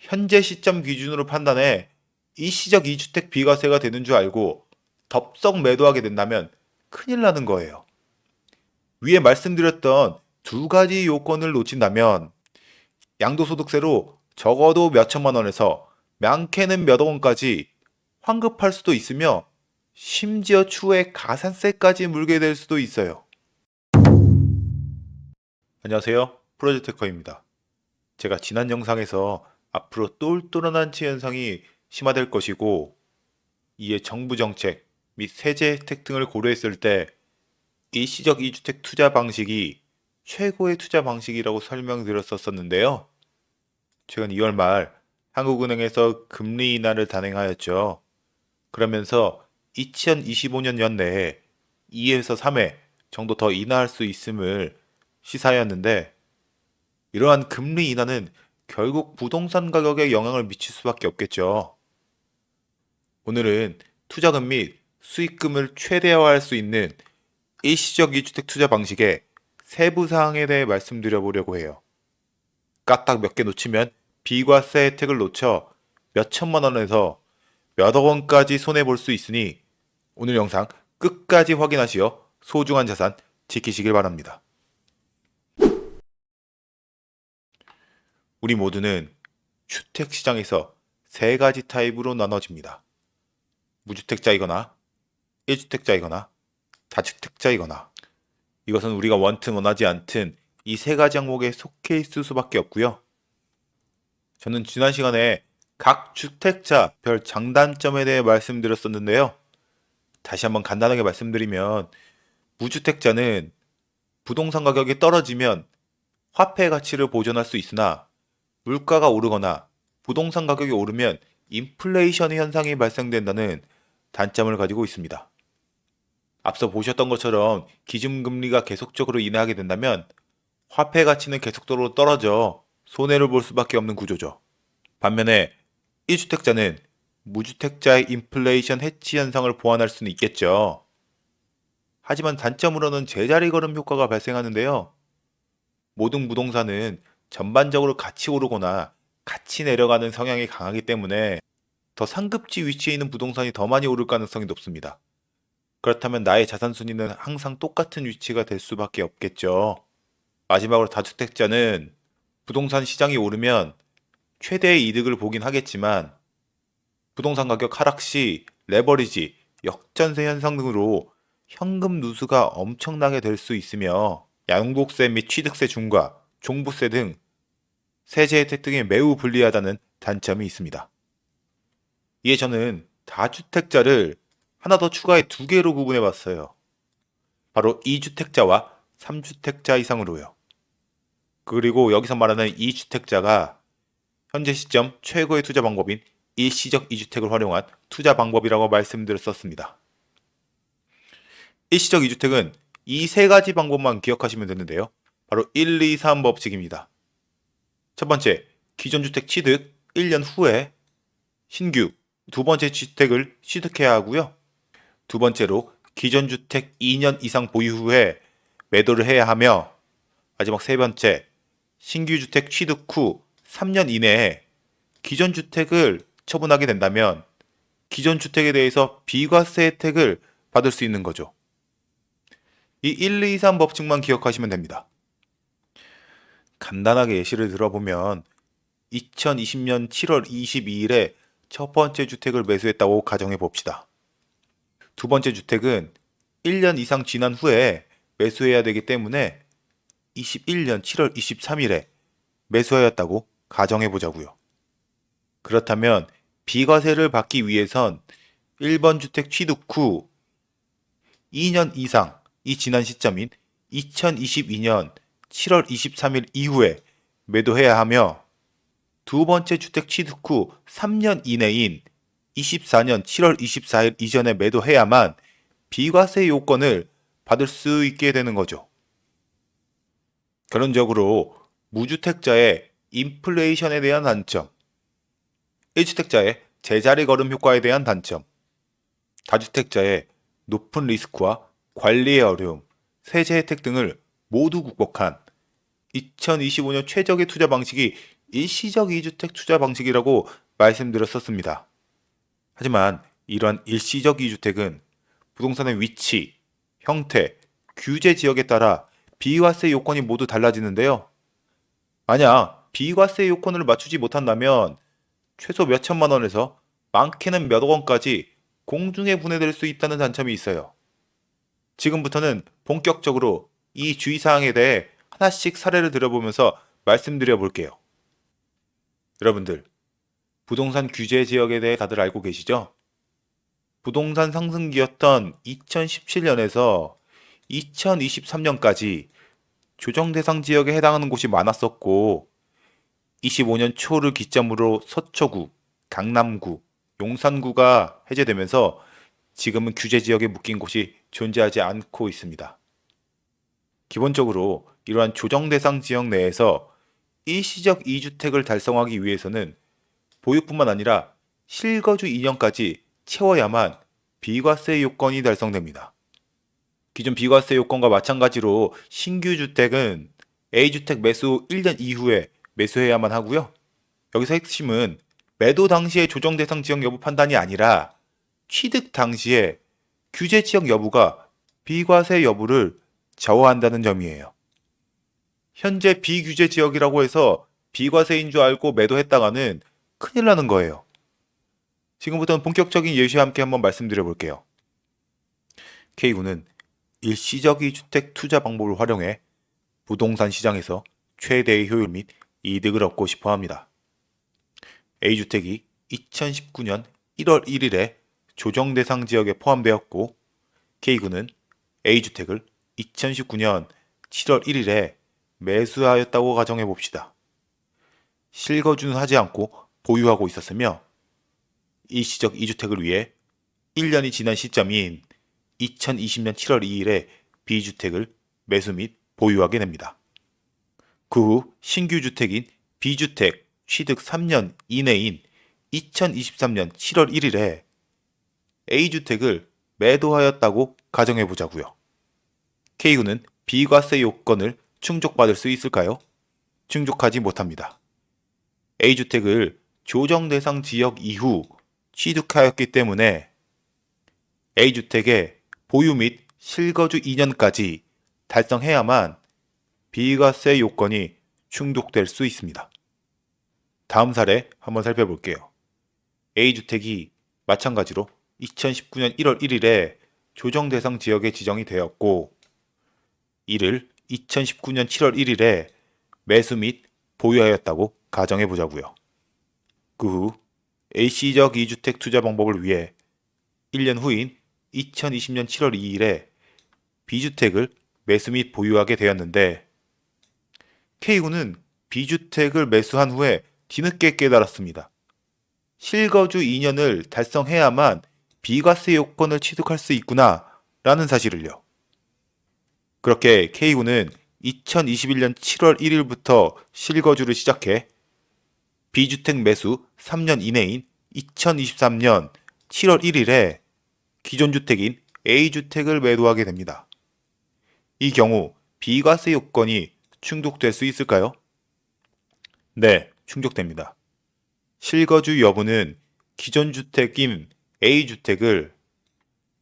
현재 시점 기준으로 판단해 일시적 2주택 비과세가 되는 줄 알고 덥석 매도하게 된다면 큰일 나는 거예요. 위에 말씀드렸던 두 가지 요건을 놓친다면 양도소득세로 적어도 몇 천만 원에서 많게는 몇억 원까지 환급할 수도 있으며 심지어 추후에 가산세까지 물게 될 수도 있어요. 안녕하세요. 프로젝트커입니다. 제가 지난 영상에서 앞으로 똘똘한 현상이 심화될 것이고 이에 정부 정책 및 세제 혜택 등을 고려했을 때 일시적 2주택 투자 방식이 최고의 투자 방식이라고 설명드렸었는데요. 최근 2월 말 한국은행에서 금리 인하를 단행하였죠. 그러면서 2025년 연내에 2에서 3회 정도 더 인하할 수 있음을 시사하였는데 이러한 금리 인하는 결국 부동산 가격에 영향을 미칠 수밖에 없겠죠. 오늘은 투자금 및 수익금을 최대화할 수 있는 일시적 2주택 투자 방식의 세부 사항에 대해 말씀드려보려고 해요. 까딱 몇 개 놓치면 비과세 혜택을 놓쳐 몇 천만 원에서 몇억 원까지 손해볼 수 있으니 오늘 영상 끝까지 확인하시어 소중한 자산 지키시길 바랍니다. 우리 모두는 주택시장에서 세 가지 타입으로 나눠집니다. 무주택자이거나 1주택자이거나 다주택자이거나 이것은 우리가 원튼 원하지 않든 이 세 가지 항목에 속해 있을 수밖에 없고요. 저는 지난 시간에 각 주택자 별 장단점에 대해 말씀드렸었는데요. 다시 한번 간단하게 말씀드리면 무주택자는 부동산 가격이 떨어지면 화폐 가치를 보존할 수 있으나 물가가 오르거나 부동산 가격이 오르면 인플레이션 현상이 발생된다는 단점을 가지고 있습니다. 앞서 보셨던 것처럼 기준금리가 계속적으로 인하하게 된다면 화폐 가치는 계속적으로 떨어져 손해를 볼 수밖에 없는 구조죠. 반면에 1주택자는 무주택자의 인플레이션 해치 현상을 보완할 수는 있겠죠. 하지만 단점으로는 제자리 걸음 효과가 발생하는데요. 모든 부동산은 전반적으로 같이 오르거나 같이 내려가는 성향이 강하기 때문에 더 상급지 위치에 있는 부동산이 더 많이 오를 가능성이 높습니다. 그렇다면 나의 자산 순위는 항상 똑같은 위치가 될 수밖에 없겠죠. 마지막으로 다주택자는 부동산 시장이 오르면 최대의 이득을 보긴 하겠지만 부동산 가격 하락 시 레버리지, 역전세 현상 등으로 현금 누수가 엄청나게 될 수 있으며 양도세 및 취득세 중과 종부세 등 세제 혜택 등이 매우 불리하다는 단점이 있습니다. 이에 저는 다주택자를 하나 더 추가해 두 개로 구분해 봤어요. 바로 2주택자와 3주택자 이상으로요. 그리고 여기서 말하는 2주택자가 현재 시점 최고의 투자 방법인 일시적 2주택을 활용한 투자 방법이라고 말씀드렸었습니다. 일시적 2주택은 이 세 가지 방법만 기억하시면 되는데요. 바로 1, 2, 3 법칙입니다. 첫 번째, 기존 주택 취득 1년 후에 신규 두 번째 주택을 취득해야 하고요. 두 번째로 기존 주택 2년 이상 보유 후에 매도를 해야 하며 마지막 세 번째, 신규 주택 취득 후 3년 이내에 기존 주택을 처분하게 된다면 기존 주택에 대해서 비과세 혜택을 받을 수 있는 거죠. 이 1, 2, 3 법칙만 기억하시면 됩니다. 간단하게 예시를 들어보면 2020년 7월 22일에 첫 번째 주택을 매수했다고 가정해 봅시다. 두 번째 주택은 1년 이상 지난 후에 매수해야 되기 때문에 21년 7월 23일에 매수하였다고 가정해 보자고요. 그렇다면 비과세를 받기 위해선 1번 주택 취득 후 2년 이상이 지난 시점인 2022년 7월 23일 이후에 매도해야 하며 두 번째 주택 취득 후 3년 이내인 24년 7월 24일 이전에 매도해야만 비과세 요건을 받을 수 있게 되는 거죠. 결론적으로 무주택자의 인플레이션에 대한 단점, 1주택자의 제자리 걸음 효과에 대한 단점, 다주택자의 높은 리스크와 관리의 어려움, 세제 혜택 등을 모두 극복한 2025년 최적의 투자 방식이 일시적 2주택 투자 방식이라고 말씀드렸었습니다. 하지만 이러한 일시적 2주택은 부동산의 위치, 형태, 규제 지역에 따라 비과세 요건이 모두 달라지는데요. 만약 비과세 요건을 맞추지 못한다면 최소 몇 천만 원에서 많게는 몇억 원까지 공중에 분해될 수 있다는 단점이 있어요. 지금부터는 본격적으로 이 주의사항에 대해 하나씩 사례를 들어보면서 말씀드려 볼게요. 여러분들, 부동산 규제 지역에 대해 다들 알고 계시죠? 부동산 상승기였던 2017년에서 2023년까지 조정 대상 지역에 해당하는 곳이 많았었고, 25년 초를 기점으로 서초구, 강남구, 용산구가 해제되면서 지금은 규제 지역에 묶인 곳이 존재하지 않고 있습니다. 기본적으로 이러한 조정 대상 지역 내에서 일시적 2주택을 달성하기 위해서는 보유뿐만 아니라 실거주 2년까지 채워야만 비과세 요건이 달성됩니다. 기존 비과세 요건과 마찬가지로 신규 주택은 A주택 매수 1년 이후에 매수해야만 하고요. 여기서 핵심은 매도 당시의 조정 대상 지역 여부 판단이 아니라 취득 당시에 규제 지역 여부가 비과세 여부를 좌우한다는 점이에요. 현재 비규제 지역이라고 해서 비과세인 줄 알고 매도했다가는 큰일 나는 거예요. 지금부터는 본격적인 예시와 함께 한번 말씀드려 볼게요. K군은 일시적 2주택 투자 방법을 활용해 부동산 시장에서 최대의 효율 및 이득을 얻고 싶어 합니다. A주택이 2019년 1월 1일에 조정 대상 지역에 포함되었고, K군은 A주택을 2019년 7월 1일에 매수하였다고 가정해 봅시다. 실거주는 하지 않고 보유하고 있었으며, 일시적 2주택을 위해 1년이 지난 시점인 2020년 7월 2일에 B주택을 매수 및 보유하게 됩니다. 그 후 신규 주택인 B주택 취득 3년 이내인 2023년 7월 1일에 A주택을 매도하였다고 가정해 보자고요. K군은 비과세 요건을 충족받을 수 있을까요? 충족하지 못합니다. A주택을 조정 대상 지역 이후 취득하였기 때문에 A주택의 보유 및 실거주 2년까지 달성해야만 비과세 요건이 충족될 수 있습니다. 다음 사례 한번 살펴볼게요. A주택이 마찬가지로 2019년 1월 1일에 조정 대상 지역에 지정이 되었고, 이를 2019년 7월 1일에 매수 및 보유하였다고 가정해 보자고요. 그 후 일시적 2주택 투자 방법을 위해 1년 후인 2020년 7월 2일에 B주택을 매수 및 보유하게 되었는데, K군은 B주택을 매수한 후에 뒤늦게 깨달았습니다. 실거주 2년을 달성해야만 비과세 요건을 취득할 수 있구나 라는 사실을요. 그렇게 K군은 2021년 7월 1일부터 실거주를 시작해 B주택 매수 3년 이내인 2023년 7월 1일에 기존 주택인 A주택을 매도하게 됩니다. 이 경우 비과세 요건이 충족될 수 있을까요? 네, 충족됩니다. 실거주 여부는 기존 주택인 A주택을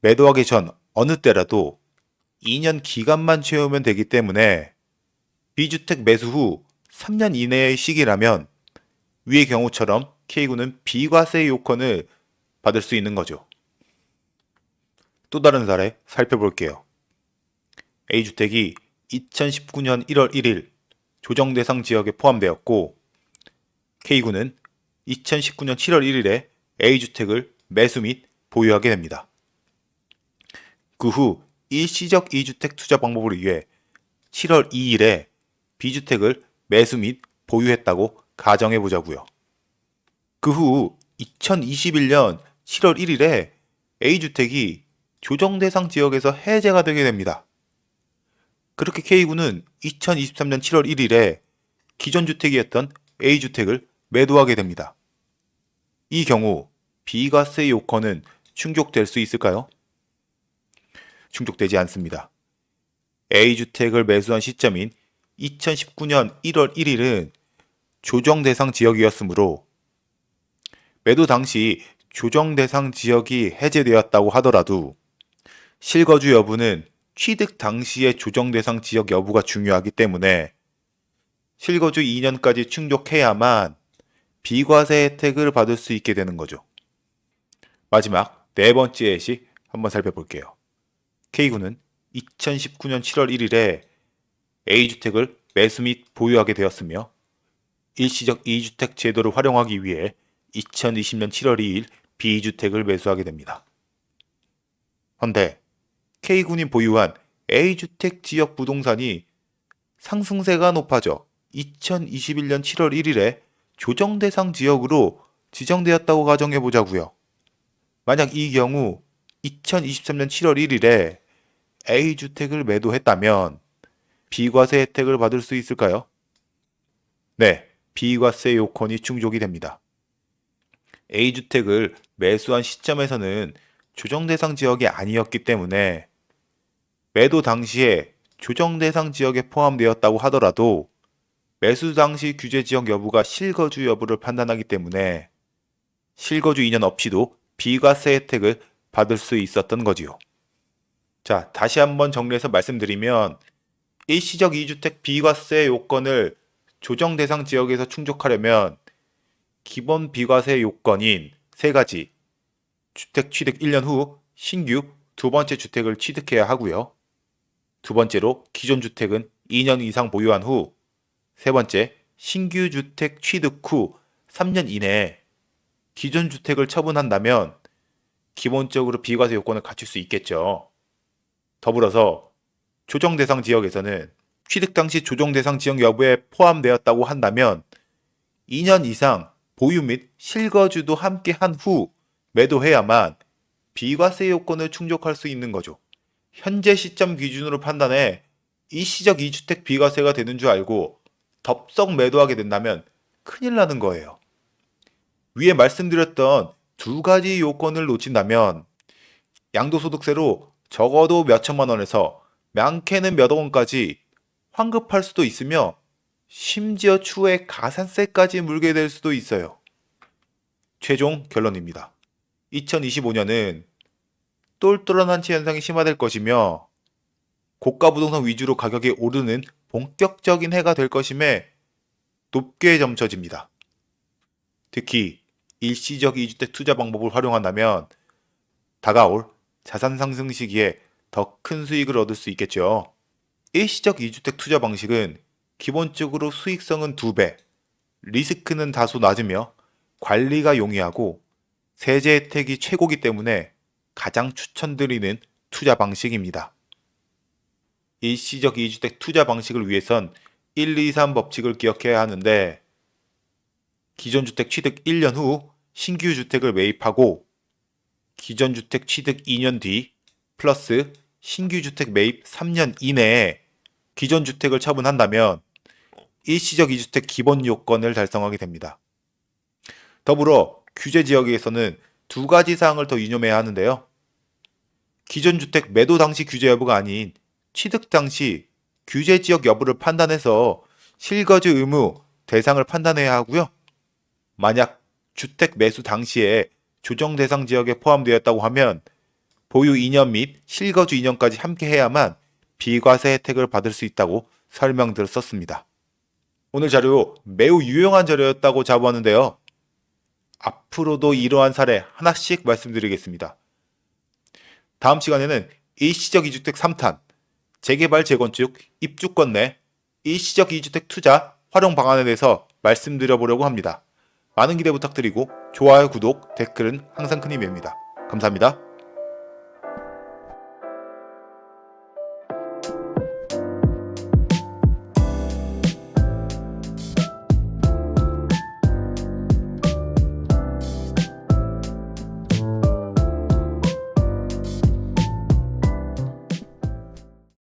매도하기 전 어느 때라도 2년 기간만 채우면 되기 때문에 B주택 매수 후 3년 이내의 시기라면 위의 경우처럼 K군은 비과세 요건을 받을 수 있는 거죠. 또 다른 사례 살펴볼게요. A주택이 2019년 1월 1일 조정 대상 지역에 포함되었고, K군은 2019년 7월 1일에 A주택을 매수 및 보유하게 됩니다. 그 후 일시적 2주택 투자 방법을 위해 7월 2일에 B주택을 매수 및 보유했다고 가정해 보자고요. 그 후 2021년 7월 1일에 A주택이 조정 대상 지역에서 해제가 되게 됩니다. 그렇게 K군은 2023년 7월 1일에 기존 주택이었던 A주택을 매도하게 됩니다. 이 경우 비과세 요건은 충족될 수 있을까요? 충족되지 않습니다. A주택을 매수한 시점인 2019년 1월 1일은 조정 대상 지역이었으므로 매도 당시 조정 대상 지역이 해제되었다고 하더라도 실거주 여부는 취득 당시의 조정 대상 지역 여부가 중요하기 때문에 실거주 2년까지 충족해야만 비과세 혜택을 받을 수 있게 되는 거죠. 마지막 네 번째 예시 한번 살펴볼게요. K군은 2019년 7월 1일에 A주택을 매수 및 보유하게 되었으며 일시적 2주택 제도를 활용하기 위해 2020년 7월 2일 B주택을 매수하게 됩니다. 그런데 K군이 보유한 A주택 지역 부동산이 상승세가 높아져 2021년 7월 1일에 조정 대상 지역으로 지정되었다고 가정해 보자고요. 만약 이 경우 2023년 7월 1일에 A주택을 매도했다면 비과세 혜택을 받을 수 있을까요? 네, 비과세 요건이 충족이 됩니다. A주택을 매수한 시점에서는 조정 대상 지역이 아니었기 때문에 매도 당시에 조정 대상 지역에 포함되었다고 하더라도 매수 당시 규제 지역 여부가 실거주 여부를 판단하기 때문에 실거주 2년 없이도 비과세 혜택을 받을 수 있었던 거지요. 자, 다시 한번 정리해서 말씀드리면 일시적 2주택 비과세 요건을 조정 대상 지역에서 충족하려면 기본 비과세 요건인 세 가지 주택 취득 1년 후 신규 두 번째 주택을 취득해야 하고요. 두 번째로 기존 주택은 2년 이상 보유한 후 세 번째 신규 주택 취득 후 3년 이내에 기존 주택을 처분한다면 기본적으로 비과세 요건을 갖출 수 있겠죠. 더불어서 조정 대상 지역에서는 취득 당시 조정 대상 지역 여부에 포함되었다고 한다면 2년 이상 보유 및 실거주도 함께 한 후 매도해야만 비과세 요건을 충족할 수 있는 거죠. 현재 시점 기준으로 판단해 일시적 2주택 비과세가 되는 줄 알고 덥석 매도하게 된다면 큰일 나는 거예요. 위에 말씀드렸던 두 가지 요건을 놓친다면 양도소득세로 적어도 몇 천만 원에서 많게는 몇억 원까지 환급할 수도 있으며 심지어 추후에 가산세까지 물게 될 수도 있어요. 최종 결론입니다. 2025년은 똘똘한 한치 현상이 심화될 것이며 고가 부동산 위주로 가격이 오르는 본격적인 해가 될 것임에 높게 점쳐집니다. 특히 일시적 2주택 투자 방법을 활용한다면 다가올 자산 상승 시기에 더 큰 수익을 얻을 수 있겠죠. 일시적 2주택 투자 방식은 기본적으로 수익성은 2배, 리스크는 다소 낮으며 관리가 용이하고 세제 혜택이 최고이기 때문에 가장 추천드리는 투자 방식입니다. 일시적 2주택 투자 방식을 위해선 1, 2, 3 법칙을 기억해야 하는데 기존 주택 취득 1년 후 신규 주택을 매입하고 기존 주택 취득 2년 뒤 플러스 신규 주택 매입 3년 이내에 기존 주택을 처분한다면 일시적 2주택 기본 요건을 달성하게 됩니다. 더불어 규제 지역에서는 두 가지 사항을 더 유념해야 하는데요. 기존 주택 매도 당시 규제 여부가 아닌 취득 당시 규제 지역 여부를 판단해서 실거주 의무 대상을 판단해야 하고요. 만약 주택 매수 당시에 조정 대상 지역에 포함되었다고 하면 보유 2년 및 실거주 2년까지 함께 해야만 비과세 혜택을 받을 수 있다고 설명드렸었습니다. 오늘 자료 매우 유용한 자료였다고 자부하는데요. 앞으로도 이러한 사례 하나씩 말씀드리겠습니다. 다음 시간에는 일시적 2주택 3탄, 재개발 재건축, 입주권 내 일시적 2주택 투자 활용 방안에 대해서 말씀드려보려고 합니다. 많은 기대 부탁드리고 좋아요, 구독, 댓글은 항상 큰 힘이 됩니다. 감사합니다.